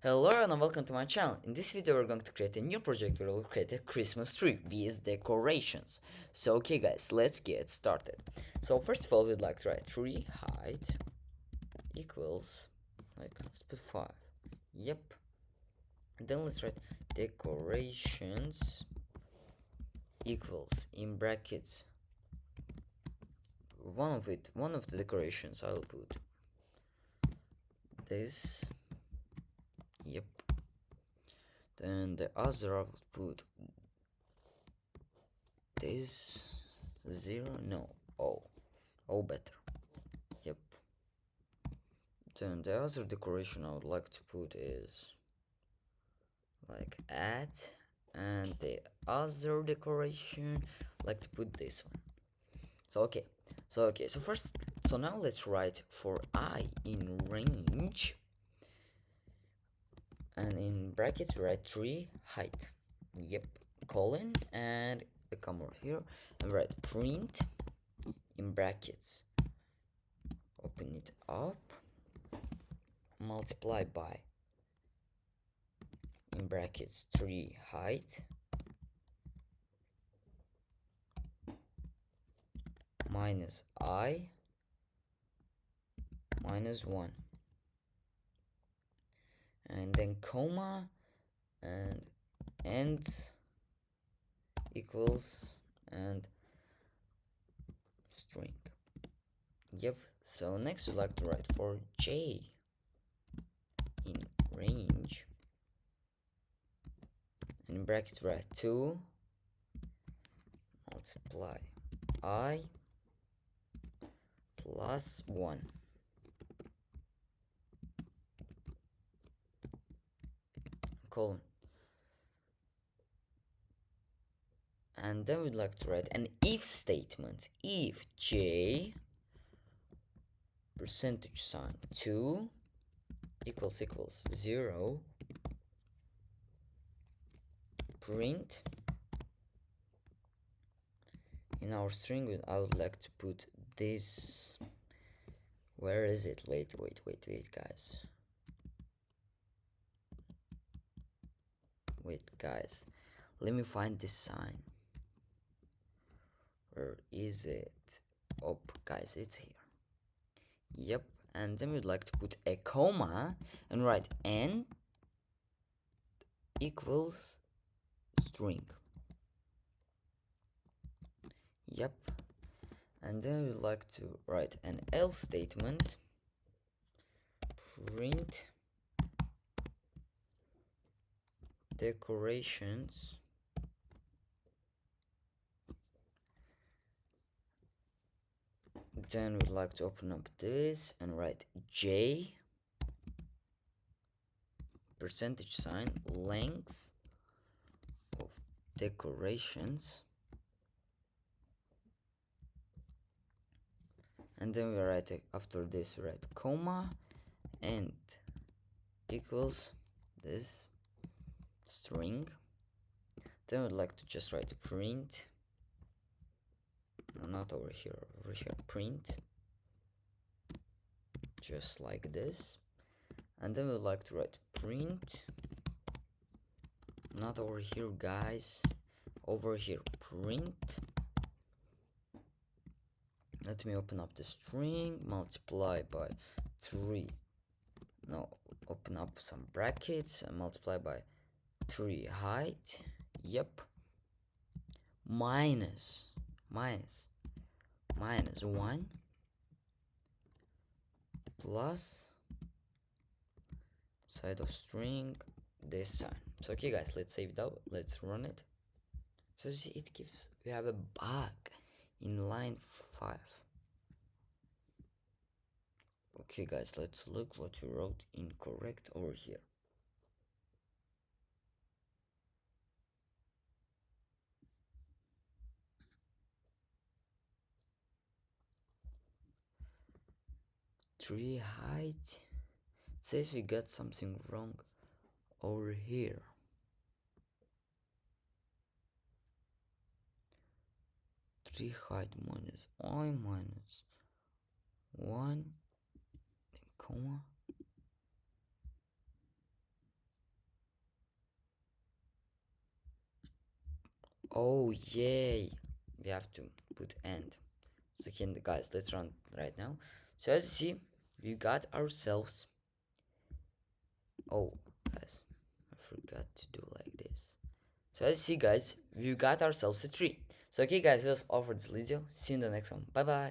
Hello and welcome to my channel. In this video we're going to create a new project where we'll create a Christmas tree with decorations. So okay guys, let's get started. So first of all we'd like to write tree height equals, like let's put 5. Yep. Then let's write decorations equals in brackets one of the decorations I'll put this. Yep. Then the other I'll put this 0, no, oh better. Yep. Then the other decoration I would like to put is like at, and the other decoration I'd like to put this one. So now let's write for I in range, and in brackets we write tree height. Yep, colon and a comma here, and write print in brackets, open it up, multiply by, in brackets, tree height minus I minus 1, and then comma and ends equals and string. Yep. So next we'd like to write for j in range, and in brackets write 2 multiply I plus 1, colon. And then we'd like to write an if statement. If j percentage sign 2 equals 0, print in our string. I would like to put this. Where is it? Wait guys. Wait guys, let me find this sign. Where is it? Oh guys, it's here. Yep. And then we'd like to put a comma and write n equals string. Yep. And then we'd like to write an else statement, print decorations then we'd like to open up this and write j percentage sign length of decorations, and then we write after this we write comma and equals this string. Then we'd like to just write print, no, not over here, print, just like this. And then we'd like to write print, not over here guys, over here, print. Let me open up the string, multiply by 3, no, open up some brackets and multiply by 3 height. Yep. Minus 1 plus side of string this sign. So okay guys, let's save it out, let's run it. So you see, it gives, we have a bug in line 5. Okay guys, let's look what you wrote incorrect over here. Tree height, it says we got something wrong over here. Tree height minus I minus 1, then comma, Oh yay, we have to put end. So can guys, let's run right now. So as you see, we got ourselves. Oh guys, I forgot to do like this. So as you see guys, we got ourselves a tree. So okay guys, that's all for this video. See you in the next one. Bye bye.